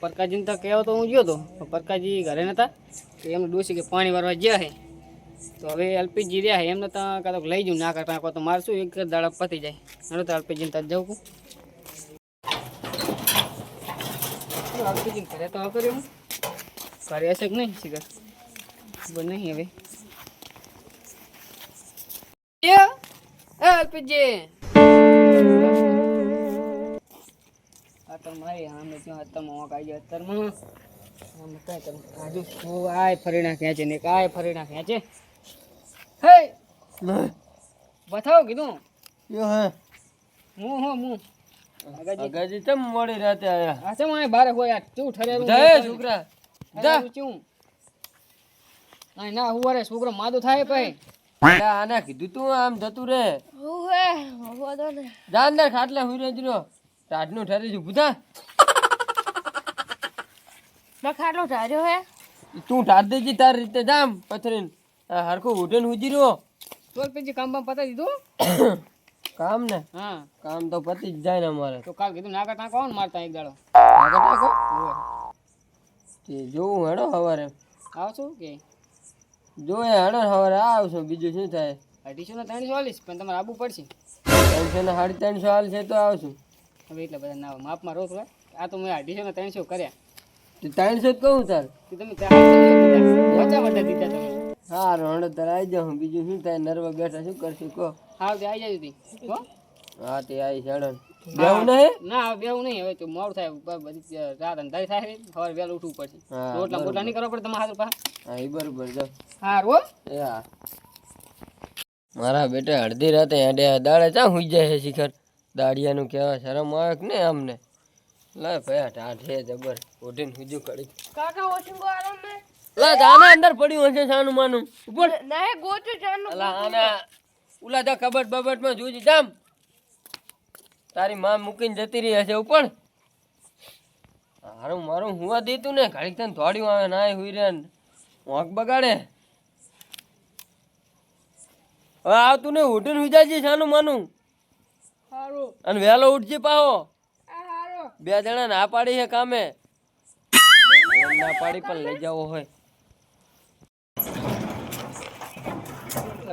પરકાજીને તો કહેવો તો હું ગયો તો પરકાજી ઘરે નતા તો એમને ડોસી કે પાણી વારવા ગયા છે તો હવે એલપીજી રહ્યા છે એમને તો કાં તો લઈ જઉં ના કાંકો તો મારે શું એક દાડા પતી જાય હવે તો એલપીજીને ત્યાં જવું એલપીજી ઘરે તો કર્યું ઘરે હશે કે નહીં શીખર ખબર નહીં હવે એલપીજી મારી આમે ત્યાં અત્તરમાં વાંક આવી જાય અત્તરમાં આમ કઈ કરું આજુ શું આય ફરીણા ખેંચે ને કાય ફરીણા ખેંચે હે બતાવો કીધું યો હે હું અગાજી ચમ મોડી રાતે આયા આ ચમ આય બારે હોય તું ઠરેરું જય છોકરા જા તું આ ના હુવારે છોકરો માદો થાય પઈ આને કીધું તું આમ જતું રે ઓહે હોદો ને જાન ને ખાટલે હુઈ રહેજો ટાટનું ઠરી છું બુધા મેં ખાટલો ઢાર્યો હે તું ઠાર દેજી તાર રીતે જામ પથરીન હરખું ઉઠીને હુજી રહ્યો તો પછી કામ પતાવી દીધું કામ ને હા કામ તો પતી જ જાય ને અમારે તો કાલ કીધું નાકા ટાંકો આવો ને મારતા એક દાડો આગળ ટાકો તે જોવું હેડો સવારે આવશું કે જોએ હેડો સવારે આવશું બીજું શું થાય 250 340 પણ તમારે આવવું પડશે 300 ને 350 હાલ છે તો આવશું હવે એટલે બધા ના માપમાં રોક આ તો મેં 250 ને 300 કર્યા 300 જ કહું તાર તો તમે વચ્ચા વટા દીધા તમે સારું હેડો તાર આવી જાઉં બીજું શું થાય નરવા બેઠા શું કરશું કહો હા તે આવી જાય તી હો હા તે આવી હેડો બેવું નહીં ના હવે બેવું નહીં હવે તો મોડું થાય બધી રાત અંધારી થાય સવારે વહેલું ઉઠવું પડશે રોટલા બોટલા નહીં કરવા પડે તમારા હાથ પાસે હા એ બરોબર જાવ હારું એ હા મારા બેટા અડધી રાતે હેડે દાડે ચા હુઈ જાય છે શિખર દાડિયાનું કહેવા શરમ આવે કે ને અમને લા ભયા ટાઢ હે જબર ઉઠીને હુજુ કરી કાકા ઓશિંગો આરામ મે લા જાના અંદર પડ્યું હશે સાનું માનું ઉપર ના ગોચો જાનનો લા આના ઉલા જા કબટ બબટમાં જોજી જામ તારી માં મૂકીને જતી રહી હશે ઉપર હારું મારું હુવા દેતું ને ઘડીક તને થોડ્યું આવે ના હુઈ રે વાંક બગાડે હવે આવતું ને ઉઠીને હુઈ જાય સાનું માનું હારું અને વહેલો ઉઠજે પાહો હારું બે જણા ના પાડી છે કામે ના પાડી પણ લઈ જાવો હોય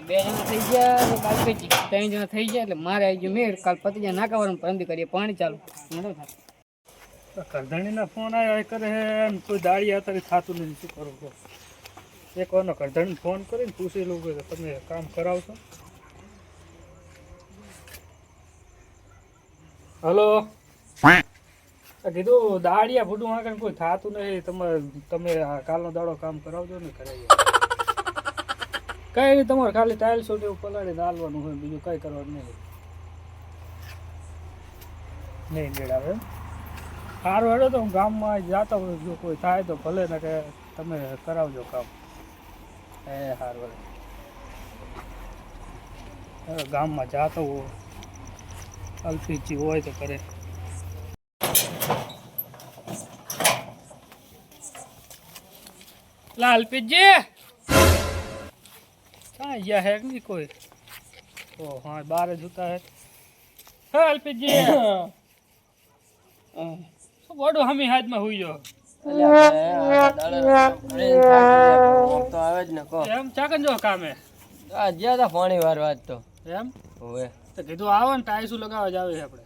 બે જણા થઈ ગયા ને કાલ પછી 3 જણા થઈ ગયા એટલે મારે આવી ગયો મેળ કાલ પતી જાય ના કરવાનું પરમથી કરીએ પાણી ચાલુ નડો થાય કરધણીના ફોન આવ્યા કરે હે કોઈ દાડી અત્યારે થતું નથી શું કરું કહો એક વારનો કરધણી ફોન કરીને પૂછી લઉં કે તમે કામ કરાવશો હલો કીધું દાડિયા ફૂટું આગળ કોઈ થતું નહીં તમે કાલનો દાડો કામ કરાવજો ને કરાવી કઈ નહીં તમારે ખાલી ટાઇલ્સ એવું પલાળી દાલવાનું હોય બીજું કઈ કરવાનું નહીં મેળાવે સારું હેડો તો હું ગામમાં જતા હોય જો કોઈ થાય તો ભલે ને કે તમે કરાવજો કામ એ સારું હેડો ગામમાં જતો હોય અલ્પીજી હોય તો કરે લાલપીજી कहाँ यह है नहीं कोई ओ हाँ बाहर जूता है अल्पीजी तो बड़ो हम ही हाथ में हुई जो તો આવે જ ને કહો એમ ચાકન જો કામ હે આ જ્યાં તા પાણી વારવા જ તો એમ હોવે તો કીધું આવો ને ટાઈસું લગાવવા જ આવે છે આપણે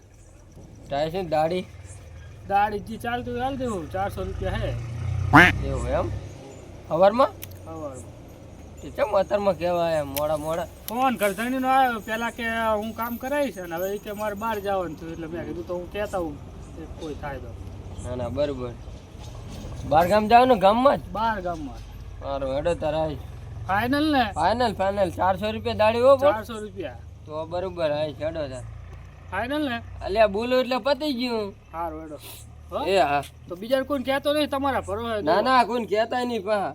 ટાઈસ ની દાઢી દાડી જે ચાલતું હોય હાલ દેવું 400 રૂપિયા હે એવું એમ ખબરમાં સવારમાં તે ચમ અત્યારમાં કહેવાય મોડા મોડા ફોન કરધણીનો આવ્યો પેલા કે હું કામ કરાવીશ ને હવે એ કે મારે બહાર જવાનું થયું એટલે મેં કીધું તો હું કહેતા હું કોઈ થાય તો ના ના બરોબર બહાર ગામ જાવ ને ગામમાં જ બહાર ગામમાં મારો હેડો તારા ફાઇનલ ને ફાઇનલ 400 રૂપિયા દાડી હો પણ 400 રૂપિયા તો બરોબર આય હેડો તાર ફાઇનલ ને અલ્યા બોલું એટલે પતી ગયું સારું હેડો એ હા તો બીજા કોઈ કહેતો નહીં તમારા ભરો ના ના કોઈ કહેતા નહીં પા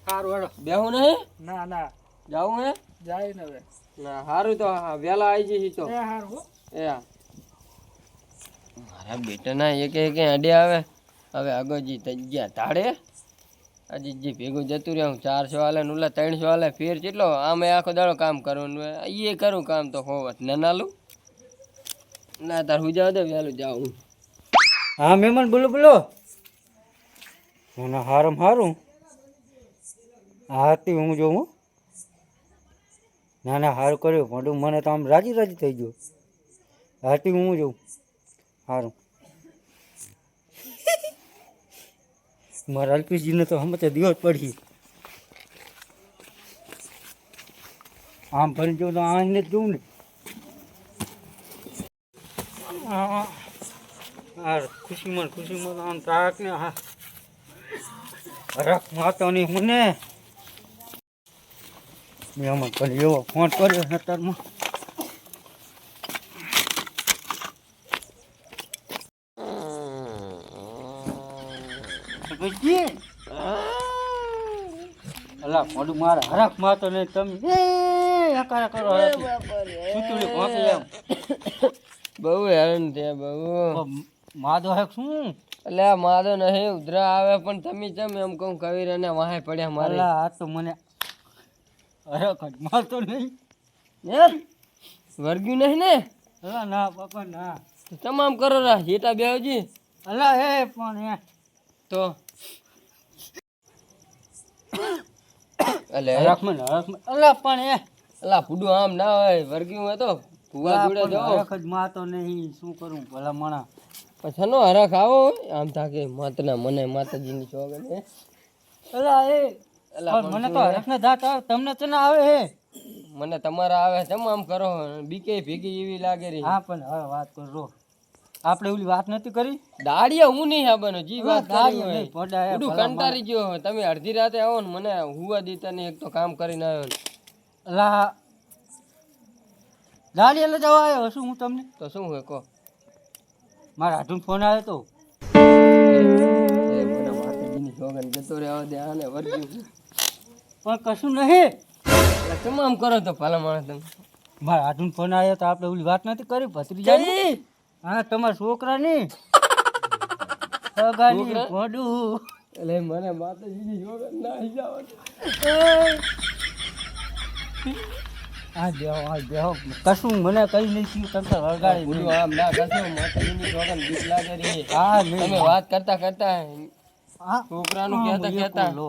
સારું હેડો બેહું નહીં ના ના જાવું હે જાય ને હવે ના સારું તો વહેલા આવી જઈશ તો એ સારું હો એ હા મારા બેટાના એક અડે આવે હવે આગળજી થઈ ગયા તાળે આજે જે ભેગું જતું રહ્યું 400 હાલે ને ઓલા 300 હાલે ફેર કેટલો આમે આખો દાડો કામ કરવાનું એ કરું કામ તો હોવત ના નાલું ના તાર હું જાવ દે વહેલું જાઉં હા મહેમાન બોલો બોલો. મને હારું હારું. હા તે હું જોઉં. ના ના સારું કર્યું મોઢું મને તો આમ રાજી રાજી થઈ ગયું. હાથી હું જોઉં સારું. મારા એલપીજીને તો હમતે દિવસ પડી. આમ ભરી જોઉં તો આને જ જોઉં ને. હા ખુશીમાં આમ તાક ને હા રખ માતો નહીં મને મહેમાન પણ એવો ફોન કર્યો નતરમાં. અલા મોઢું મારા હરખ માતો નહીં તમે હકારા કરો સુતુડી ભોંકી એમ બહુ હેરાન થયા બહુ. માધો હે શું એટલે આ માદો નહીં ઉધરા આવે પણ તમે ચમ એમ કહું કવિર અને વાહે પડ્યા મારે. અલા આ તો મને હરખ જ મારતો નહીં. એમ વર્ગ્યું નહીં ને? અલા ના બાપા ના. તો તમામ કરો રા જેટા બેવજી. અલા હે પણ હે તો અલે હરખમાં અલા પણ હે અલા ફૂડું આમ ના હોય વર્ગ્યું હોય તો ભૂવા જોડે જાઓ. હરખ જ મારતો નહીં શું કરું ભલા મણા. પછી નો હરખ આવો આમ થાકે માતના મને માતાજીની સોગન હે. અલા એ અલા પણ મને તો હરખના દાંત આવે તમને તો ના આવે હે. મને તમારા આવે ચમ આમ કરો બીકે ભેગી એવી લાગે રહી. હા પણ હવે વાત કરો આપણે ઓલી વાત નથી કરી દાડિયા હું નહીં આબનો જી વાત કરી હોય. નહીં, પોડા હે, ઉડું ભલા કંટાળી ગયો હોય. તમે અડધી રાતે આવો ને મને હુવા દીતા ને એક તો કામ કરીને આવ્યો ને. અલા ગાડી એટલે જવા આવ્યો શું હું તમને તો શું હોય કહો. મારા હાથમાં ફોન આવ્યો તો એ મને માતાજીની સોગન જતો રહેવા દે આને વર્ગ્યું. પણ કશું નહીં. એટલે કેમ આમ કરો તો ભલા માણસ તમે? મારા હાથમાં ફોન આવ્યો તો આપણે ઓલી વાત નથી કરી ભત્રીજાની. હા તમારા છોકરાની સગાની છોકરા? ભોડું એટલે મને માતાજીની સોગન ના જાવ. આ દેહો કશું મને કઈ નહીં થયું તમે તો વળગાડી ઉડું નહીં. આમ ના કરશો માતાજીની સોગન બીક લાગે રહી. હા નહીં. તમે વાત કરતા કરતા હા છોકરાનું હા, કહેતા હું કહેતા એકલો.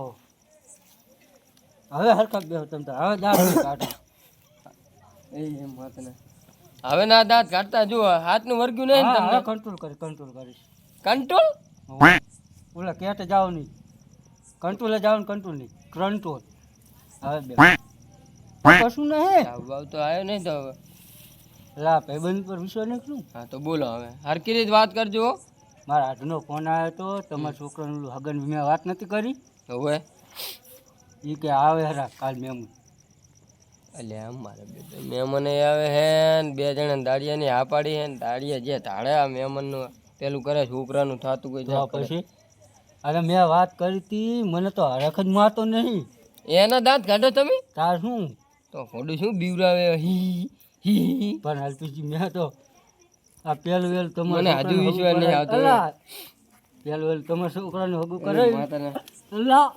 હવે હરકત બેહો તમે તો હવે દાંત કાઢો. એ માતને હવે ના દાંત કાઢતા જુઓ હાથનું વર્ગ્યું નહીં ને હા, હવે તમને કંટ્રોલ કરીશ કંટ્રોલ. ઓલા ક્યાંતે જાવ નહીં કંટ્રોલે જાવ ને કંટ્રોલ નહીં કંટ્રોલ. હવે બે કશું નહીં. ભાવ તો આવ્યો નહીં તો હવે. લા ભાઈબંધ પર વિશ્વાસ નહીં કરું. હા તો બોલો હવે હરકી રીત વાત કરજો હો. મારા હાથનો ફોન આવ્યો તો તમારા છોકરાનું ઓલું હગન મેં વાત નથી કરી હવે એ કે આવે હરા કાલ મેમ અલ્યા મારે મહેમાન આવે હે ને બે જણા દાડિયાની હા પાડી હે ને દાડિયા જે ધાડે આ મહેમાનનું પેલું કરે છોકરાનું થતું કોઈ તો જા કરે. પછી અરે મેં વાત કરી હતી મને તો હરખ જ મારતો નહીં. એના દાંત કાઢો તમે તાર શું તો ફોડું શું બીવરાવે હી હી. પણ એલપીજી મેં તો આ પેલું વેલ મને હજુ વિશ્વાસ નહીં આવતો. પેલું વેલ તમારા છોકરાને હગું કરે અરે માતાના અલા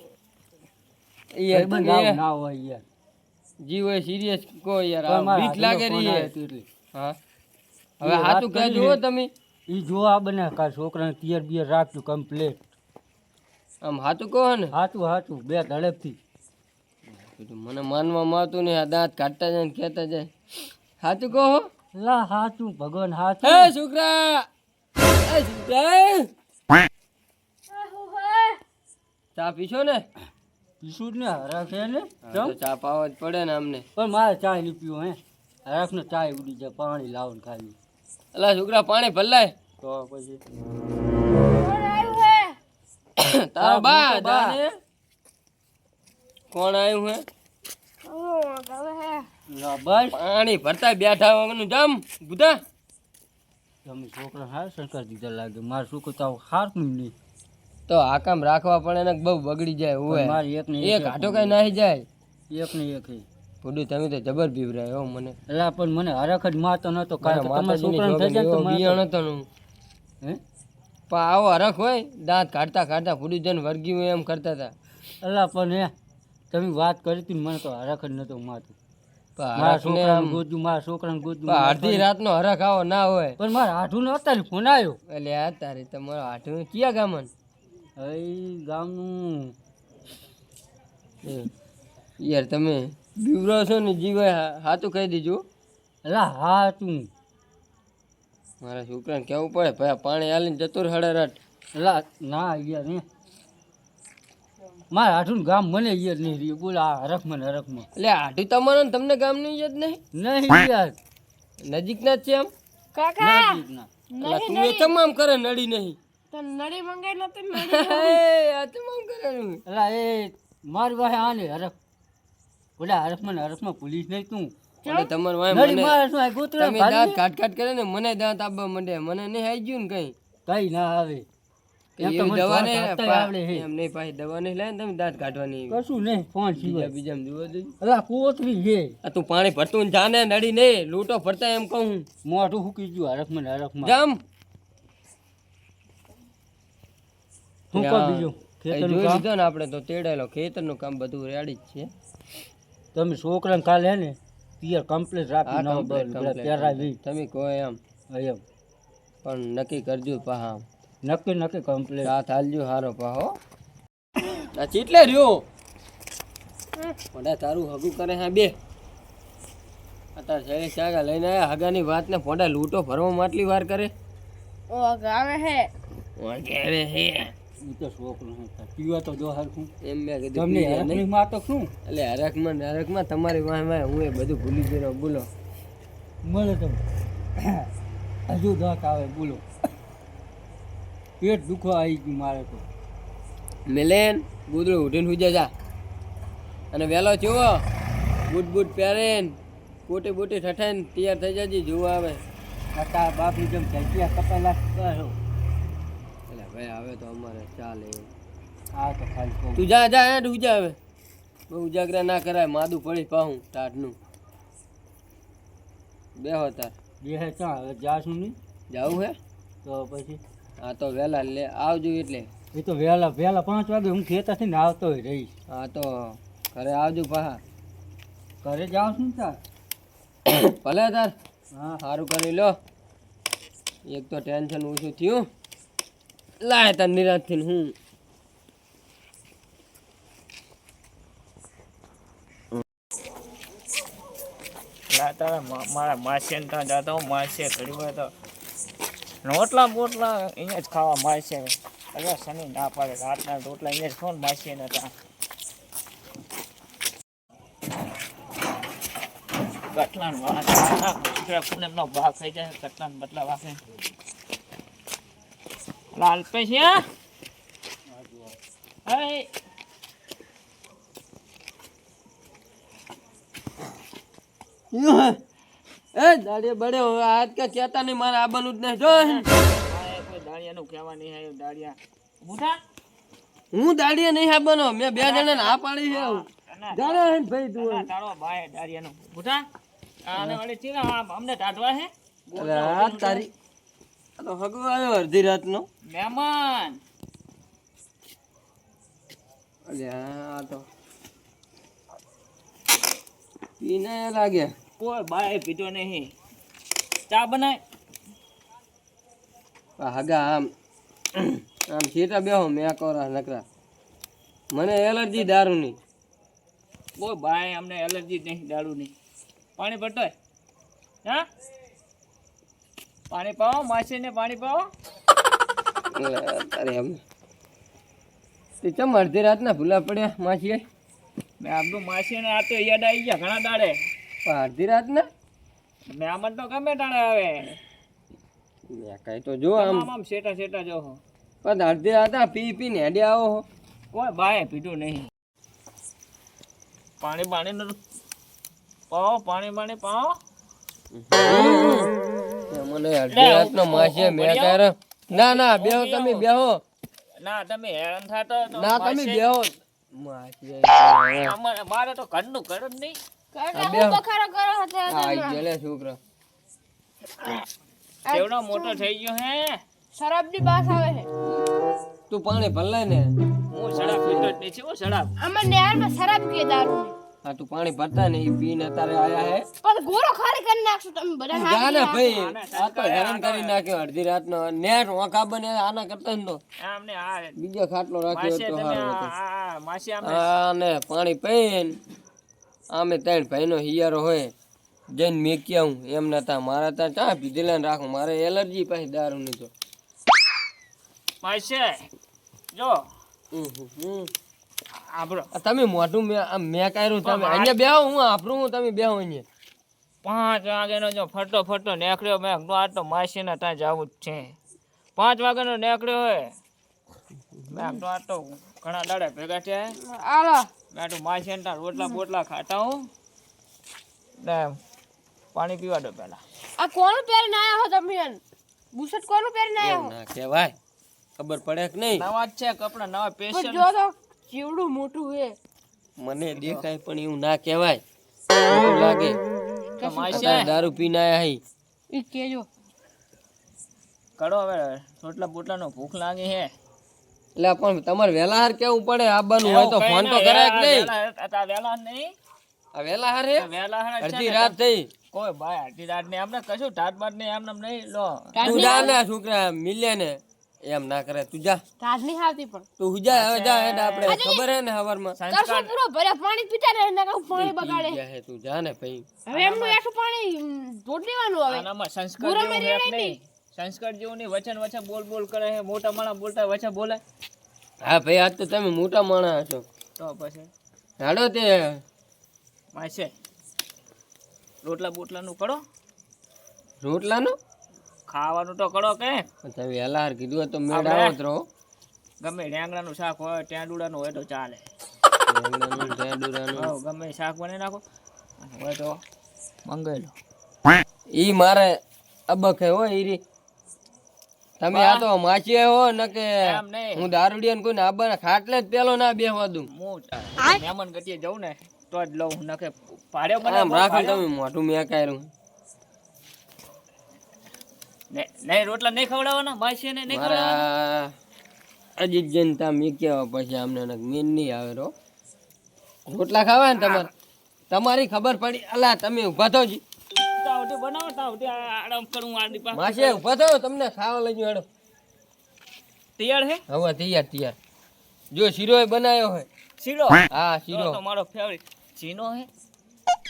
એ યાર ભાઈબંધ તમે આવું ના હોય યાર. જી હોય સિરિયસ કો યાર પણ આ મારા બીક હાથનો લાગે ફોન રહી આવ્યો હે. હતો એટલે. હા હવે એ હાથું વાત કહેજો કરી હો ને. તમે ઈ જો આ બને કાલ છોકરાને તિયર બિયર રાખજો કમ્પ્લેટ. આમ હાથું કહો ને. હાચું બે ધડકથી. મને માનવામાં આવતું નહીં આ દાંત કાઢતા જાય ને કહેતા જાય હાથું કહો હો. લા હાચું ભગવાન હાચું. હે છોકરા એ છોકરા ચા પીશો ને? પીશું જ ને હરાખ છે ને હા, તો ચા પાવા જ પડે ને અમને. પણ મારે ચાય નહીં પીવો હે હરાખ ને ચાય ઉડી જાય પાણી લાવો ને ખાલી અલા છોકરા પાણી ભલાય તો પછી કોણ આવ્યું હે? તારો બા મોટો બા. જાને કોણ આવ્યું હે? હવે હે લા બસ પાણી ભરતા બેઠા વગરનું જામ બુધા. તમે છોકરા હાર સંસ્કાર દીધા લાગે મારે શું કહું તો હારનું નહીં. તો આ કામ રાખવા પડે ને બહુ બગડી જાય પણ હોય મારે એક ને એક હાટો કઈ નાહી જાય. એક ને એક હે. ફૂડું તમે તો જબર બીવરાય હો મને. એલા પણ મને હરખ જ મારતો નતો કાંઈ તો તમારા માતાજીની છોકરાને થઈ જાય તો છોકરી મારતો. બિયાણ હતો નું. હે પણ આવો હરખ હોય દાંત કાઢતા કાઢતા ફૂડું જન વર્ગી હોય એમ કરતા હતા. એલા પણ હે તમે વાત કરી હતી ને મને તો હરખ જ નતો મારતો. મારા છોકરાને ગોતું, મારા છોકરાને ગોતું. અડધી રાતનો હરખ આવો ના હોય. પણ મારા હાઠુંનો અત્યારે ફોન આવ્યો. એટલે આ તારી તમારો હાથું ક્યાં ગામન? હવે ગામનું યાર તમે બીવરો છો ને જીવાય હાથું કહી દીજો. એટલે હા તું મારા છોકરાને કેવું પડે ભાઈ પાણી હાલીને જતું રહે હળેરાટ. એટલે ના યાર ને મારા હાઠું ગામ મને યાર નહીં રહ્યું. બોલ આ હરખમાં ને હરખમાં એટલે હાથું તમારો ને તમને ગામ નહીં યાદ નહીં? નહીં યાર નજીકના જ છે આમ. કાકા નજીકના. એટલે તું એ તમામ કરે નડી નહીં. તો નડી મંગાઈ લો તો નડી આ તમામ કરે નું. એટલે એ મારી પાસે આને હરખ બોલા હરખમાં ને હરખમાં પોલીસ નહીં તું એટલે તમારે વાંહે નડી મને મારે શું આ ગોતરા તમે દાંત કાટ કરે ને મને દાંત આપવા માંડે. મને નહીં આવી ગયું ને કઈ. કઈ ના આવે એમ તો એવી મને દવા ફોન નહીં કાઢતા આવડે હે. એમ નહીં પાછી દવા નહીં લાવે ને તમે દાંત કાઢવાની એવી. કશું નહીં ફોન બીજા સિવાય બીજા જોવા જોઈએ. અલા કોતરી છે આ તું પાણી ભરતું ને જાને નડી નહીં લૂંટો ફરતા એમ કહું. મોઢું ફૂકી ગયું હરખમાં ને હરખમાં જામ શું કર બીજું ખેતરનું જોઈ કામ લીધો ને આપણે તો તેડેલો ખેતરનું કામ બધું રેડી જ છે. તમે છોકરાને કાલે હે ને પિયર કમ્પ્લીટ રાખી આ ના complete, complete. પહેરાવી તમે કહો એમ એમ પણ નક્કી કરજો પાહા નક્કી નક્કી કમ્પ્લીટ સાથ હાલજો હારો પાહો. આ ચીટલે રહ્યો મોઢા તારું હગું કરે હા બે અત્યારે શૈલેષ કાકા લઈને આવ્યા હગાની વાતને ફોડા લૂંટો ભરવા માટલી વાર કરે. ઓ ગાવે હે વગેરે હે ઈ તો છોકરું શું થાય પીવા તો જો હરખું એમ મેં કીધું તમને પી લે નહીં. હરખની માં તો શું એટલે હરખમાં તમારી વાહ હું એ બધું ભૂલી ગયો. બોલો મળે તો હજુ દાંત આવે બોલો પેટ દુખવા આવી ગયું મારે તો મિલેન ગુદડું ઉઠીને હુજે જા અને વહેલો જુઓ બૂટ બૂટ પહેરેન કોટી બૂટી ઠઠાઈને તૈયાર થઈ જજે જોવા આવે. તારા બાપની જેમ જગ્યા કપેલા કરો એટલે ભાઈ આવે તો અમારે ચાલે એમ. આ તો ખાલી કહું તું જા જા હેડ ઉજા આવે બહુ ઉજાગરા ના કરાય માદું પડી પાહું ટાટનું બેહો તાર બે હે ક્યાં હવે જાશું નહીં જાવું હે તો પછી હા તો વહેલા લે આવજો એટલે એ તો વહેલા 5 વાગે હું ખેતરથી ને આવતો હોય રહીશ હા તો ઘરે આવજો પાહા ઘરે જાઉં છું ને તાર ભલે તાર હા સારું કરી લો એક તો ટેન્શન ઓછું થયું લાય તાર નિરાશથી હું મારા માસીને ત્યાં જતો હું માસી ઘડી વાર તો રોટલા બોટલા અહીંયા જ ખાવા માસી અરે શનિ ના પાડે રાતના રોટલા અહીંયા જ ખાવ ને માસી ને ત્યાં કટલાન વાહ પૂનમનો ભાગ થઈ જાય કટલાન બદલા વાગે લાલ પૈસા હે એ દાડે બડે હવે આજ કે કહેતા નહીં મારે આબાનું જ નહીં જો કોઈ દાળિયાનું કહેવા નહીં આવ્યું દાળિયા મોટા હું દાડિયા નહીં આબાનો મેં 2 જણાને હા પાડી છે દાડા હે ને ભાઈ તું તારો ભાઈ દાળિયાનું મોટા આને વાળી ચીના અમને ટાટવા હે અરે આ તારી આ તો હગો આવ્યો અડધી રાતનો મહેમાન અરે આ તો પીને લાગે કોઈ બાય પીતો નહીં ચા બનાય આ હગા આમ આમ સીટા બેહો મેં કોરા નકરા મને એલર્જી દારૂની કોઈ બાય અમને એલર્જી નહીં દારૂ નહીં પાણી ભરતોય હા પાણી પાવો માસીને પાણી પાવો અરે એમ તે ચમ અડધી રાતના ભૂલા પડ્યા માછી મેં આપણું માસીને આ તો યાદ આવી ગયા ઘણા દાડે અડધી રાતના મહેમાન તો ગમે ટાણે આવે કઈ તો જો આમ આમ શેટા શેટા જો હો. પણ અડધી રાતના પી પીને હેડે આવો હો. કોઈ બાય પીતું નહીં પાણી પાણી પાવો પાણી પાવો મને અડધી રાતનો માછી મેં કહે ના ના બેહો તમે બેહો ના તમે હેરાન થાતો તો ના તમે માસી- બેહો માછી મારે તો ઘરનું ઘર જ નહીં કાકા બે. હું બખારો કરો હતો આઈ ગયો લે છોકરો કેવડો મોટો થઈ ગયો હે શરાબની બાસ આવે છે તું પાણી ભલાય ને હું શરાબ પીતો જ નહીં છું શરાબ અમે નહેરમાં શરાબ કે દારૂ આ તું પાણી ભરતા ને એ પીને અત્યારે આયા હે પણ ગોરો ખાલી કરી નાખશો તમે બધા જા ને ભાઈ આ તો હેરાન કરી નાખ્યો અડધી રાતનો નેટ ઓખા બને આના કરતા ને તો આમને આ બીજો ખાટલો રાખ્યો માસી તો તમે સારું હતું. આ માસી આમ આને પાણી પીને આમે ત્રણ ભાઈનો હિયારો હોય જઈને મેકી આવું એમ નતા મારા ત્યાં ચા પીધેલા ને રાખું મારે એલર્જી પાછી દારૂ ની તો માસી જો આપણો આ તમે મોઢું મેં કાઢ્યું તમે અહીંયા બેહો હું આપણું હું તમે બેહો અહીંયા 5 વાગ્યાનો જો ફટો નીકળ્યો મેં કીધું આ તો માસીને ત્યાં જવું જ છે 5 વાગ્યાનો નીકળ્યો હોય મેં કીધું આ તો ઘણા દાડા ભેગા થયા આલો મેં કીધું માસીને ત્યાં રોટલા બોટલા ખાતા હું ને પાણી પીવા દો પહેલા આ કોનું પહેરીને આયા હો તમે બુશર્ટ કોનું પહેરીને આયા એમ ના કહેવાય ખબર પડે કે નહીં નવા જ છે કપડા નવા હો પેશન જો તો કેવડું મોટું હે મને દેખાય પણ એવું ના કહેવાય ખોટું લાગે અત્યારે દારૂ પીને આયા હી ઈ કેજો કરો હવે રોટલા બોટલાનો ભૂખ લાગી હે એટલે પણ તમારે વહેલા હાર કેવું પડે આવવાનું હોય તો ફોન તો કરાય કે નહીં વેલા નહીં આ વહેલા હાર હે વેલા હે અડધી રાત થઈ કોઈ ભાઈ અડધી રાત ને આપણે કશું ઠાટ બાટ ને એમ નહીં લો તું જા ને છોકરા મિલ્યા ને એમ ના કરે તું જા રાત નહીં આવતી પણ તું હુજા હવે જા હેડ આપણે ખબર હે ને હવારમાં કરશો પૂરો ભરે પાણી પીતા રહે ને કહું પાણી બગાડે જા હે તું જા ને ભાઈ હવે એમનું એકલું પાણી ઢોળ દેવાનું હવે આનામાં સંસ્કાર જેવું હે કે નહીં સંસ્કાર જેવું નહીં વચન બોલ કરે હે મોટા માણસ બોલતા વચન બોલાય હા ભાઈ આજ તો તમે મોટા માણસ છો તો પછી હાડો તે માસે રોટલા બોટલાનું કરો રોટલાનું ખાવાનું તો કરો કે તમે વહેલા હાર કીધું હોય તો મેળ આપણે- આવો જ રહો ગમે રેંગણાનું શાક હોય ટેંડુડાનું હોય તો ચાલે રેંગણાનું, ઢેંડુરાનું. હઉ, ગમે એ શાક બનાવી નાખો હોય તો મંગાઈ લો ઈ મારે અબક હે હો ઈરી તમે આ તો માછી હો ને કે એમ નહીં હું દારૂડિયા ને કોઈને આબાના ખાટલે જ પેલો ના બેહવા દઉં હું મહેમાન ગતિએ જઉં ને તો જ લઉં નકે ભાડ્યો મને આમ રાખો તમે મોઢું મેં કાઢ્યું નહીં રોટલા નહીં ખવડાવવાના માસી ને નહીં ખવડાવવાના મારા અજીત જઈને ત્યાં મીક્યા પછી આમને મેન નહીં આવે રો રોટલા ખાવા ને તમારે તમારી ખબર પડી અલા તમે ઉભા થો જી તાવટી બનાવો તાવટી આરામ કરું આડી પાસે માસે ઉભા થો તમને ખાવા લઈ હેડો તૈયાર હે હવે તૈયાર જો શીરો બનાવ્યો હોય શીરો હા શીરો તો મારો ફેવરિટ જીનો હે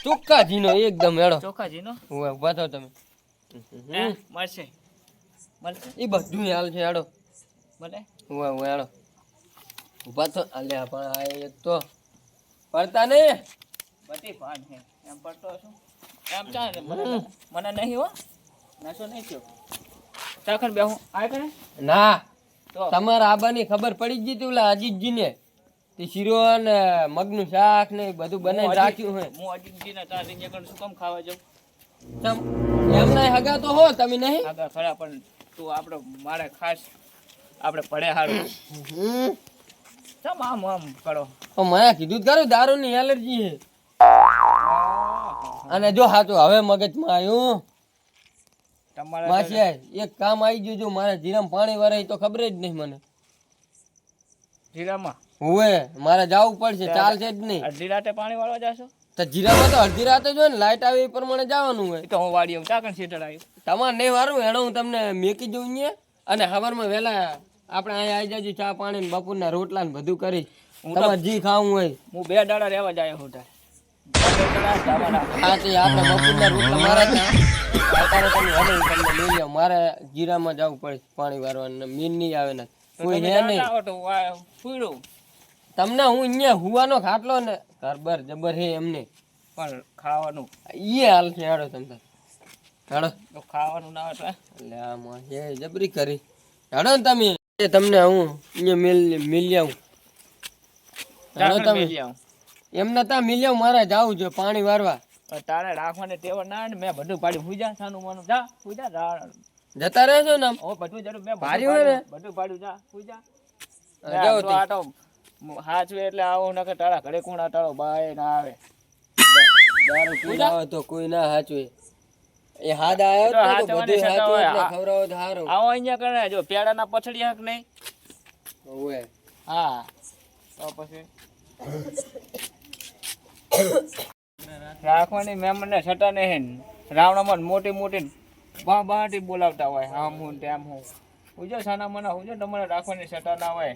ચોખ્ખા જીનો એકદમ હેડો ચોખા જીનો ઉભા થો તમે મળશે એ બધું હાલ છે હેડો ભલે હેડો ઉભા થો અલ્યા પણ આ એક તો પડતા નહીં બધી ભાન હે એમ પડતો છું એમ ચાલે મને નહીં હો નશો નહીં થયો ચાખણ બેહું આ કરે ના તો તમારા આબાની ખબર પડી જ ગઈ ઓલા અજીતજી ને તે શીરો ને મગનું શાક ને એ બધું બનાવીને રાખ્યું હોય હું અજીતજીને તારી નીકળ શું કામ ખાવા જાઉં તમ એમના હગા તો હો તમે નહીં આગળ ખરા પણ તું આપણે મારે ખાસ આપણે પડે હારું ચમ આમ કરો પણ મને કીધું જ ખરું દારૂની એલર્જી છે અને જો હાચું હવે મગજમાં આવ્યું તમારે માસી એક કામ આવી ગયું જો મારે જીરામ પાણી વરાય તો ખબર જ નહીં મને જીરામાં હુએ મારે જવું પડશે ચાલશે જ નહીં અડધી રાતે પાણી વાળવા જાશો તો જીરામાં તો અડધી રાતે જો ને લાઈટ આવે એ પ્રમાણે જવાનું હોય એ તો હું વાડી આવું ચાકણ સીટર આવ્યું તમારે નહીં વારું હેડો હું તમને મેકી દઉં અહીંયા અને સવારમાં વહેલા આપણે અહીંયા આવી જાજુ ચા પાણી ને બપોરના રોટલા ને બધું કરી તમારે જી ખાવું હોય હું 2 દાડા રહેવા જાય હું તાર હા તે આપણે બપોરના રોટલા મારા ત્યાં અત્યારે તમે હેડો હું તમને લઈ લો મારે જીરામાં જવું પડે પાણી વારવાનું મીન નહીં આવે ને કોઈ હે નહીં ફૂડું તમને હું અહીંયા હુવાનો ખાટલો ને ઘરબર જબર હે એમને પણ ખાવાનું ઈ હાલ છે હેડો તમને હેડો તો ખાવાનું ના હોય એટલે આમાં હે જબરી કરી હેડો ને તમે તમને હું અહીંયા મિલી આવું હેડો તમે એમને ત્યાં મિલી આવું મારે જાવું છે પાણી વારવા તારે રાખવાની ટેવ ના ને મેં બધું પાડ્યું હુજા સાનું માનું જા હુજા જતા રહેશો ને આમ ઓ બધું જરૂર મેં ભારી હોય ને? બધું પાડ્યું જા હુજા જાઓ તે. આટો હાચવે એટલે આવું નકર તારા ઘરે કોણ આટાળો બાય ના આવે દારૂ પીને આવે તો કોઈ ના હાચવે એ હાદ આવ્યો તો હાચવાની બધું શક્ય હાચવે હોય. એટલે ખવડાવો તો હારું આવો અહીંયા કરે જો પેડાના પછડી હક નહીં ઓવે હા તો પછી રાખવાની મહેમાનને છટા ને રાવણામાં મોટી મોટી બાટી બોલાવતા હોય આમ હું તેમ હું ઉજો સાના મના ઉજો તમારે રાખવાની છટા ના હોય